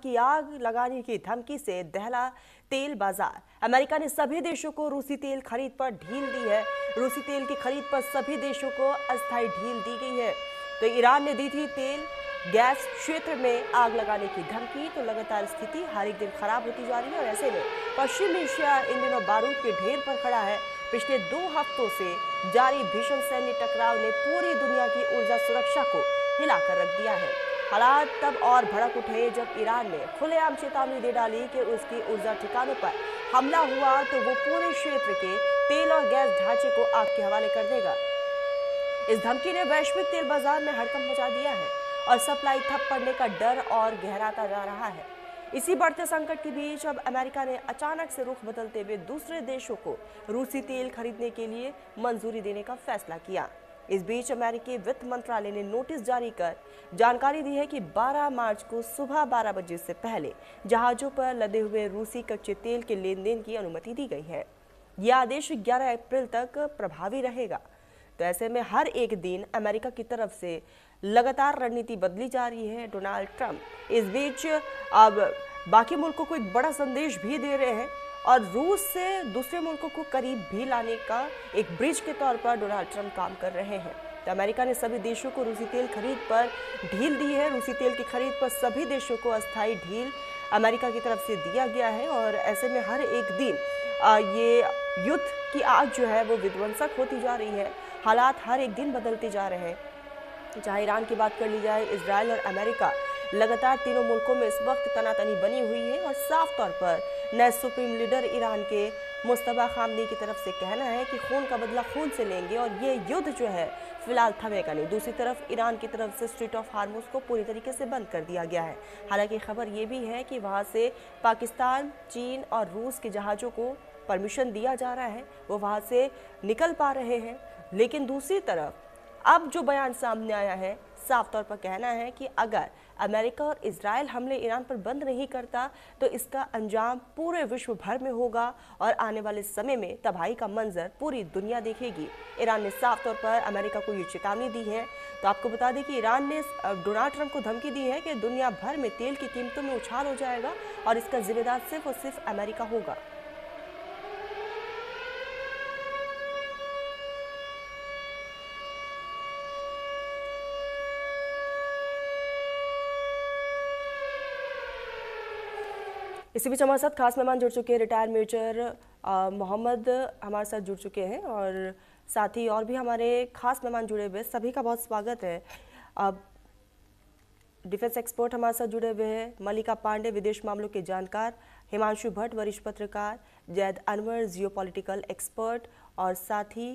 की आग लगाने की धमकी से दहला तेल बाजार। अमेरिका ने सभी देशों को रूसी तेल खरीद पर ढील दी है। रूसी तेल की खरीद पर सभी देशों को अस्थायी ढील दी गई है। तो ईरान ने दी थी तेल गैस क्षेत्र में आग लगाने की धमकी। तो लगातार स्थिति हर एक दिन खराब होती जा रही है और ऐसे में पश्चिम एशिया इन दिनों बारूद के ढेर पर खड़ा है। पिछले 2 हफ्तों से जारी भीषण सैन्य टकराव ने पूरी दुनिया की ऊर्जा सुरक्षा को हिलाकर रख दिया है। हालात तब और भड़क उठे जब ईरान ने खुलेआम चेतावनी दे डाली कि उसकी ऊर्जा ठिकानों पर हमला हुआ तो वो पूरे क्षेत्र के तेल और गैस ढांचे को आग के हवाले कर देगा। इस धमकी ने वैश्विक तेल बाजार में हड़कंप मचा दिया है और सप्लाई ठप पड़ने का डर और गहराता जा रहा है। इसी बढ़ते संकट के बीच अब अमेरिका ने अचानक से रुख बदलते हुए दूसरे देशों को रूसी तेल खरीदने के लिए मंजूरी देने का फैसला किया। इस बीच अमेरिकी वित्त मंत्रालय ने नोटिस जारी कर जानकारी दी है कि 12 मार्च को सुबह 12 बजे से पहले जहाजों पर लदे हुए रूसी कच्चे तेल के लेन देन की अनुमति दी गई है। यह आदेश 11 अप्रैल तक प्रभावी रहेगा। तो ऐसे में हर एक दिन अमेरिका की तरफ से लगातार रणनीति बदली जा रही है। डोनाल्ड ट्रंप इस बीच अब बाकी मुल्कों को एक बड़ा संदेश भी दे रहे हैं और रूस से दूसरे मुल्कों को करीब भी लाने का एक ब्रिज के तौर पर डोनाल्ड ट्रंप काम कर रहे हैं। तो अमेरिका ने सभी देशों को रूसी तेल खरीद पर ढील दी है। रूसी तेल की खरीद पर सभी देशों को अस्थायी ढील अमेरिका की तरफ से दिया गया है और ऐसे में हर एक दिन ये युद्ध की आग जो है वो विध्वंसक होती जा रही है। हालात हर एक दिन बदलते जा रहे हैं। चाहे ईरान की बात कर ली जाए, इजराइल और अमेरिका लगातार तीनों मुल्कों में इस वक्त तनातनी बनी हुई है और साफ तौर पर नए सुप्रीम लीडर ईरान के मुस्तफा खामनी की तरफ से कहना है कि खून का बदला खून से लेंगे और ये युद्ध जो है फिलहाल थमेगा नहीं। दूसरी तरफ ईरान की तरफ से स्ट्रेट ऑफ हार्मुज को पूरी तरीके से बंद कर दिया गया है। हालांकि खबर ये भी है कि वहाँ से पाकिस्तान, चीन और रूस के जहाज़ों को परमिशन दिया जा रहा है, वो वहाँ से निकल पा रहे हैं। लेकिन दूसरी तरफ अब जो बयान सामने आया है, साफ तौर पर कहना है कि अगर अमेरिका और इजराइल हमले ईरान पर बंद नहीं करता तो इसका अंजाम पूरे विश्व भर में होगा और आने वाले समय में तबाही का मंजर पूरी दुनिया देखेगी। ईरान ने साफ तौर पर अमेरिका को ये चेतावनी दी है। तो आपको बता दें कि ईरान ने डोनाल्ड ट्रंप को धमकी दी है कि दुनिया भर में तेल की कीमतों में उछाल हो जाएगा और इसका जिम्मेदार सिर्फ और सिर्फ अमेरिका होगा। इसी बीच हमारे साथ खास मेहमान जुड़ चुके हैं, रिटायर्ड मेजर मोहम्मद हमारे साथ जुड़ चुके हैं और साथ ही और भी हमारे खास मेहमान जुड़े हुए। सभी का बहुत स्वागत है। डिफेंस एक्सपर्ट हमारे साथ जुड़े हुए हैं, मल्लिका पांडे विदेश मामलों के जानकार, हिमांशु भट्ट वरिष्ठ पत्रकार, जैद अनवर जियोपॉलिटिकल एक्सपर्ट और साथ ही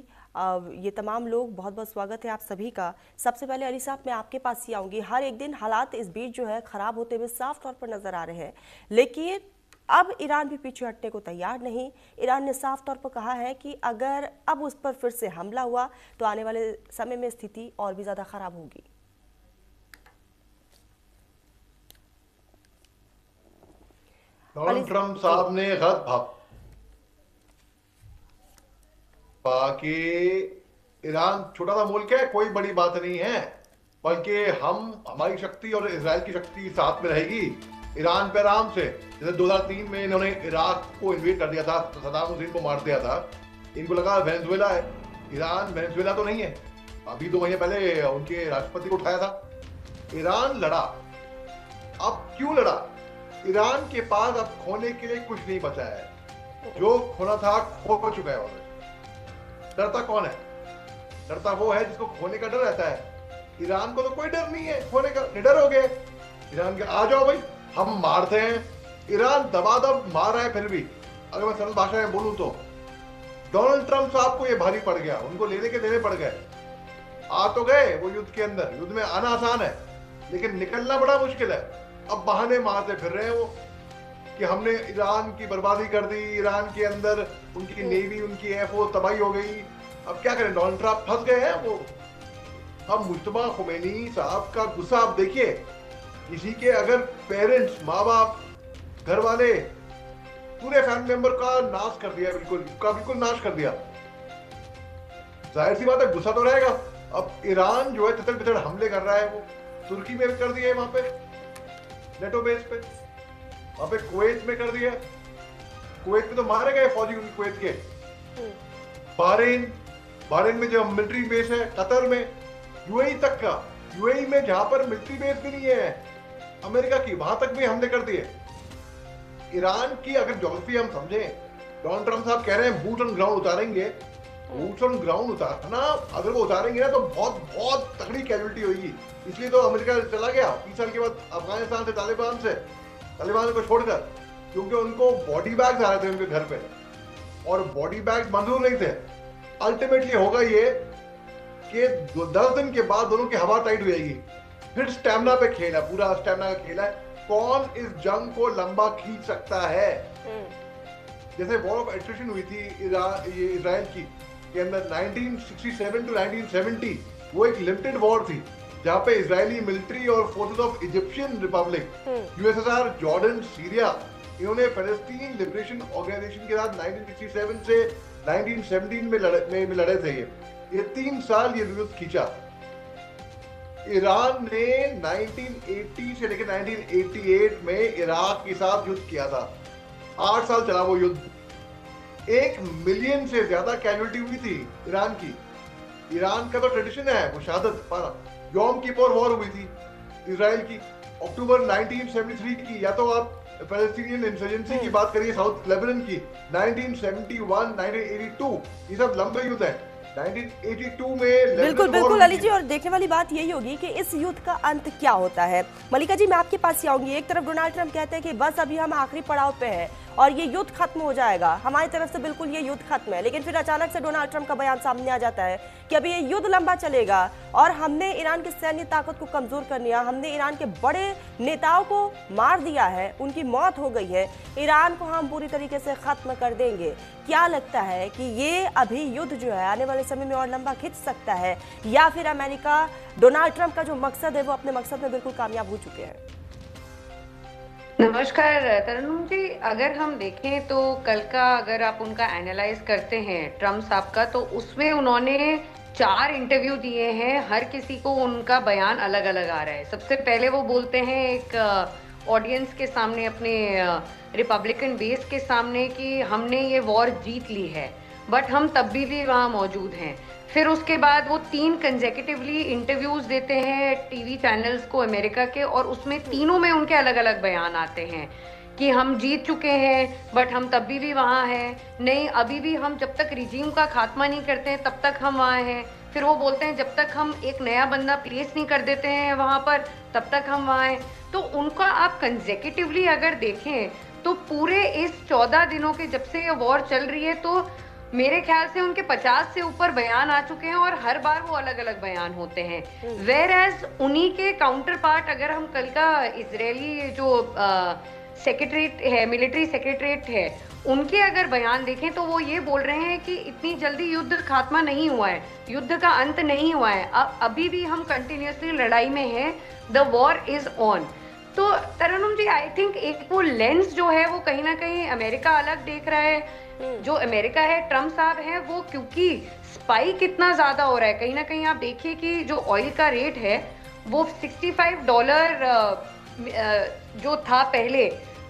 ये तमाम लोग, बहुत बहुत स्वागत है आप सभी का। सबसे पहले अली साहब मैं आपके पास ही आऊँगी। हर एक दिन हालात इस बीच जो है ख़राब होते हुए साफ तौर पर नज़र आ रहे हैं, लेकिन अब ईरान भी पीछे हटने को तैयार नहीं। ईरान ने साफ तौर पर कहा है कि अगर अब उस पर फिर से हमला हुआ तो आने वाले समय में स्थिति और भी ज़्यादा ख़राब होगी। डोनाल्ड ट्रंप साहब ने गलत भापा कि ईरान छोटा सा मुल्क है, कोई बड़ी बात नहीं है, बल्कि हमारी शक्ति और इजराइल की शक्ति साथ में रहेगी। ईरान पे आराम से, जैसे 2003 में इन्होंने इराक को इन्वेड कर दिया था, सद्दाम हुसैन को मार दिया था, इनको लगा वेनेजुएला है। ईरान वेनेजुएला तो नहीं है। अभी 2 महीने पहले उनके राष्ट्रपति को उठाया था। ईरान लड़ा। अब क्यों लड़ा? ईरान के पास अब खोने के लिए कुछ नहीं बचा है। जो खोना था खो चुका है ऑलरेडी। डरता कौन है? डरता वो है जिसको खोने का डर रहता है। ईरान को तो कोई डर नहीं है खोने का, निडर हो गए। ईरान के आ जाओ भाई, हम मारते हैं। ईरान दबादब मार रहा है। फिर भी अगर मैं सरल भाषा में बोलूं तो डोनाल्ड ट्रंप साहब को ये भारी पड़ गया, उनको लेने के देने पड़ गए। आ तो गए वो युद्ध के अंदर। युद्ध में आना आसान है लेकिन निकलना बड़ा मुश्किल है। अब बहाने मारते फिर रहे हैं वो कि हमने ईरान की बर्बादी कर दी, ईरान के अंदर उनकी नेवी, उनकी एफओ तबाही हो गई। अब क्या करें? डोनाल्ड ट्रंप फंस गए हैं वो। अब मुज्तबा खुमैनी साहब का गुस्सा आप देखिए। किसी के अगर पेरेंट्स, माँ बाप, घर वाले, पूरे फैमिली मेंबर का नाश कर दिया, बिल्कुल नाश कर दिया। जाहिर सी बात है गुस्सा तो रहेगा। अब ईरान जो है तितर बितर हमले कर रहा है, वो तुर्की में कर दिए वहां पे नेटो बेस पे। वहां पे कुवैत में कर दिया, कुवैत में तो मारे गए फौजी उनकी कुवैत के। बहरीन में जो मिलिट्री बेस है, कतर में, यूएई तक का, यूएई में जहां पर मिलिट्री बेस भी नहीं है अमेरिका की, वहां तक भी हमले कर दिए। ईरान की अगर ज्योग्राफी हम समझें, डोनाल्ड ट्रम्प साहब कह रहे हैं बूट ऑन ग्राउंड उतारेंगे, बूट ऑन ग्राउंड उतारना, अगर वो उतारेंगे ना तो बहुत बहुत तगड़ी कैजुअलिटी होगी। इसलिए तो अमेरिका चला गया 30 साल के बाद अफगानिस्तान से, तालिबान को छोड़कर, क्योंकि उनको बॉडी बैग्स आ रहे थे उनके घर पे और बॉडी बैग्स मंजूर नहीं थे। अल्टीमेटली होगा ये कि 10 दिन के बाद दोनों की हवा टाइट हो जाएगी, फिर स्टैमिना पे खेल है, पूरा स्टैमिना का खेल है, कौन इस जंग को लंबा खींच सकता है। जैसे वॉर ऑफ एट्रिशन हुई थी इजराइल की के अंदर 1967 टू 1970, वो एक लिमिटेड वॉर थी जहां पे इजरायली मिलिट्री और forces of Egyptian Republic, USSR, Jordan, Syria, इन्होंने फलस्तीन लिबरेशन ऑर्गेनाइजेशन के साथ 1967 से 1917 में लड़े थे। ये 3 साल ये युद्ध खींचा। ईरान ने 1980 से लेकर 1988 में इराक के साथ युद्ध किया था। 8 साल चला वो युद्ध। 1 मिलियन से ज्यादा कैजुअलिटी हुई थी ईरान की। ईरान का तो ट्रेडिशन है वो शहादत पाना। यौम किपोर वॉर हुई थी इजराइल की अक्टूबर 1973 की, या तो आप पैलेस्टीनियन इंसर्जेंसी की बात करिए, साउथ लेबनान की 1971, 1982, ये सब लंबे युद्ध है। 1982 में बिल्कुल बिल्कुल अली जी, और देखने वाली बात यही होगी कि इस युद्ध का अंत क्या होता है। मलिका जी, मैं आपके पास ही आऊंगी। एक तरफ डोनाल्ड ट्रंप कहते हैं कि बस अभी हम आखिरी पड़ाव पे हैं और ये युद्ध खत्म हो जाएगा, हमारी तरफ से बिल्कुल ये युद्ध खत्म है, लेकिन फिर अचानक से डोनाल्ड ट्रंप का बयान सामने आ जाता है कि अभी ये युद्ध लंबा चलेगा और हमने ईरान की सैन्य ताकत को कमजोर कर लिया, हमने ईरान के बड़े नेताओं को मार दिया है, उनकी मौत हो गई है, ईरान को हम पूरी तरीके से खत्म कर देंगे। क्या लगता है कि ये अभी युद्ध जो है आने वाले समय में और लंबा खिंच सकता है, या फिर अमेरिका, डोनाल्ड ट्रंप का जो मकसद है वो अपने मकसद में बिल्कुल कामयाब हो चुके हैं? नमस्कार तरन्नुम जी, अगर हम देखें तो कल का अगर आप उनका एनालाइज करते हैं ट्रम्प साहब का, तो उसमें उन्होंने 4 इंटरव्यू दिए हैं, हर किसी को उनका बयान अलग अलग आ रहा है। सबसे पहले वो बोलते हैं एक ऑडियंस के सामने, अपने रिपब्लिकन बेस के सामने, कि हमने ये वॉर जीत ली है, बट हम तब भी वहाँ मौजूद हैं। फिर उसके बाद वो 3 कंसेक्यूटिवली इंटरव्यूज देते हैं टीवी चैनल्स को अमेरिका के, और उसमें तीनों में उनके अलग अलग बयान आते हैं कि हम जीत चुके हैं बट हम तब भी वहाँ हैं, नहीं अभी भी हम जब तक रिजीम का खात्मा नहीं करते हैं तब तक हम वहाँ हैं। फिर वो बोलते हैं जब तक हम एक नया बंदा प्लेस नहीं कर देते हैं वहाँ पर तब तक हम वहाँ हैं। तो उनका आप कंसेक्यूटिवली अगर देखें तो पूरे इस 14 दिनों के जब से ये वॉर चल रही है, तो मेरे ख्याल से उनके 50 से ऊपर बयान आ चुके हैं और हर बार वो अलग अलग बयान होते हैं। वेयर एज उन्हीं के काउंटर पार्ट, अगर हम कल का इजरायली जो सेक्रेटरीट है, मिलिट्री सेक्रेटरीट है, उनके अगर बयान देखें तो वो ये बोल रहे हैं कि इतनी जल्दी युद्ध खात्मा नहीं हुआ है, युद्ध का अंत नहीं हुआ है, अभी भी हम कंटिन्यूसली लड़ाई में हैं, द वॉर इज ऑन। तो तरन्नुम जी, आई थिंक एक वो लेंस जो है वो कहीं ना कहीं अमेरिका अलग देख रहा है। जो अमेरिका है, ट्रम्प साहब हैं, वो क्योंकि स्पाइक इतना ज्यादा हो रहा है, कहीं ना कहीं आप देखिए कि जो ऑयल का रेट है वो $65 जो था पहले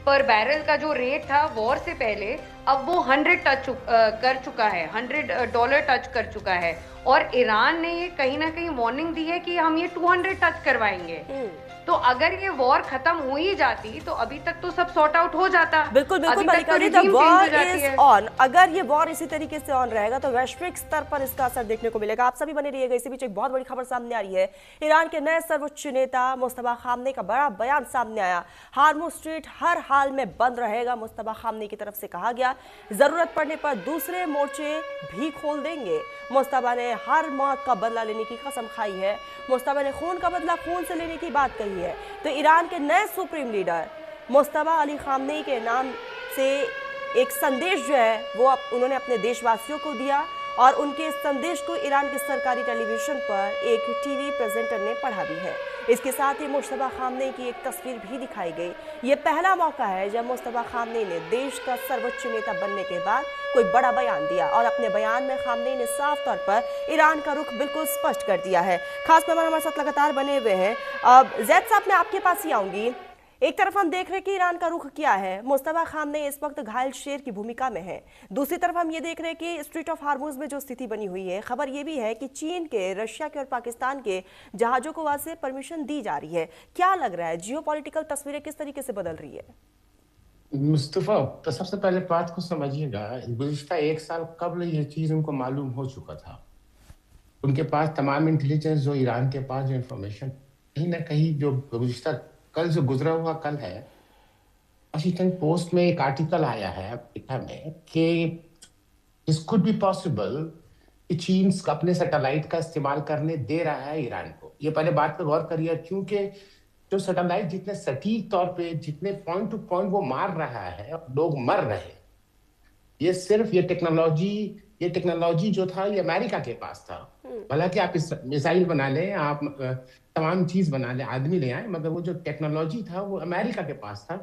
पर बैरल का जो रेट था वॉर से पहले, अब वो 100 कर चुका है, $100 टच कर चुका है। और ईरान ने ये कहीं ना कहीं वार्निंग दी है कि हम ये 200 टच करवाएंगे। तो अगर ये वॉर खत्म हो ही जाती तो अभी तक तो सब सॉर्ट आउट हो जाता। बिल्कुल बिल्कुल मलिका जी, द वॉर इज ऑन। अगर ये वॉर इसी तरीके से ऑन रहेगा तो वैश्विक स्तर पर इसका असर देखने को मिलेगा। आप सभी बने रहिएगा। इसी बीच एक बहुत बड़ी खबर सामने आ रही है। ईरान के नए सर्वोच्च नेता मुस्तफा खामनेई का बड़ा बयान सामने आया। हार्मुज स्ट्रेट हर हाल में बंद रहेगा, मुस्तफा खामनेई की तरफ से कहा गया। जरूरत पड़ने पर दूसरे मोर्चे भी खोल देंगे। मुस्तफा ने हर मौत का बदला लेने की कसम खाई है। मुस्तफा ने खून का बदला खून से लेने की बात कही है। तो ईरान के नए supreme leader Mustafa Ali Khamenei के नाम से एक संदेश जो है वो उन्होंने अपने देशवासियों को दिया और उनके इस संदेश को ईरान के सरकारी टेलीविजन पर एक टीवी प्रेजेंटर ने पढ़ा भी है। इसके साथ ही मुस्तफा खामनेई की एक तस्वीर भी दिखाई गई। ये पहला मौका है जब मुस्तफा खामनेई ने देश का सर्वोच्च नेता बनने के बाद कोई बड़ा बयान दिया और अपने बयान में खामनेई ने साफ तौर पर ईरान का रुख बिल्कुल स्पष्ट कर दिया है। खास मेहमान हमारे साथ लगातार बने हुए हैं। जैद साहब, मैं आपके पास ही आऊंगी। एक तरफ हम देख रहे हैं कि ईरान का रुख क्या है, मुस्तफा खामनेई इस वक्त घायल शेर की भूमिका में है। दूसरी तरफ हम ये देख रहे हैं कि स्ट्रेट ऑफ हार्मुज में जो स्थिति बनी हुई है, खबर ये भी है कि चीन के, रशिया के और पाकिस्तान के जहाजों को वहां से परमिशन दी जा रही है। क्या लग रहा है, जियोपॉलिटिकल तस्वीरें किस तरीके से बदल रही है? मुस्तफा, तो सबसे पहले बात को समझिएगा, गुज़िश्ता 1 साल कबल ये चीज उनको मालूम हो चुका था। उनके पास तमाम इंटेलिजेंस, जो ईरान के पास जो इंफॉर्मेशन कहीं ना कहीं, जो गुज़िश्ता कल जो गुजरा हुआ कल है, वॉशिंगटन पोस्ट में एक आर्टिकल आया है अमेरिका में कि इस कुड बी पॉसिबल कि चीन अपने सैटेलाइट का इस्तेमाल करने दे रहा है ईरान को। ये पहले बात पर गौर करिए, क्योंकि जो सैटेलाइट जितने सटीक तौर पे, जितने पॉइंट टू पॉइंट वो मार रहा है, लोग मर रहे हैं, ये सिर्फ ये टेक्नोलॉजी जो था ये अमेरिका के पास था। हालांकि आप इस मिसाइल बना लें, आप तमाम चीज बना लें, आदमी ले आए, मगर वो जो टेक्नोलॉजी था वो अमेरिका के पास था,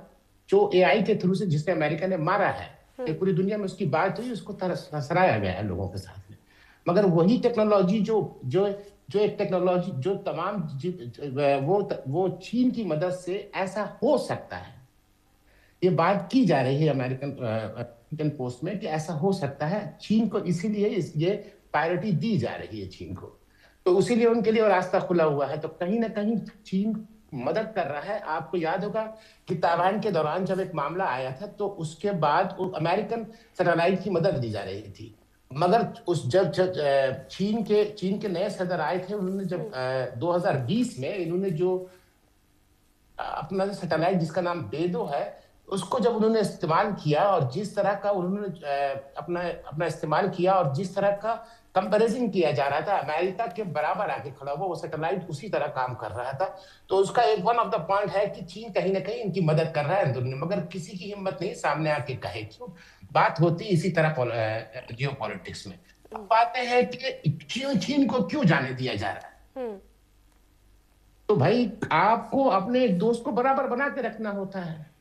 जो एआई के थ्रू से जिसने अमेरिका ने मारा है। पूरी दुनिया में उसकी बात हुई, उसको सराहा गया है लोगों के साथ में। मगर वही टेक्नोलॉजी जो एक टेक्नोलॉजी जो तमाम वो चीन की मदद से ऐसा हो सकता है, ये बात की जा रही है अमेरिकन पोस्ट में कि ऐसा हो सकता है चीन को, इसीलिए ये प्रायोरिटी दी जा रही है चीन को, तो उसीलिए उनके लिए रास्ता खुला हुआ है। तो कहीं ना कहीं चीन मदद कर रहा है। आपको याद होगा कि ताइवान के दौरान जब एक मामला आया था, तो उसके बाद अमेरिकन सैटेलाइट की मदद दी जा रही थी, मगर जब चीन के नए सदर आए थे, उन्होंने जब 2020 में इन्होंने जो अपना सैटेलाइट जिसका नाम बेदो है, उसको जब उन्होंने इस्तेमाल किया और जिस तरह का उन्होंने अपना इस्तेमाल किया और जिस तरह का कंपैरिजन किया जा रहा था, अमेरिका के बराबर आके खड़ा हुआ वो सैटेलाइट उसी तरह काम कर रहा था। तो उसका एक वन ऑफ द पॉइंट है कि चीन कहीं ना कहीं इनकी मदद कर रहा है दुनिया, मगर किसी की हिम्मत नहीं सामने आके कहे। क्यों बात होती इसी तरह जियोपॉलिटिक्स में। अब बातें हैं कि चीन को क्यों जाने दिया जा रहा है। तो भाई, आपको अपने एक दोस्त को बराबर बना के रखना होता है।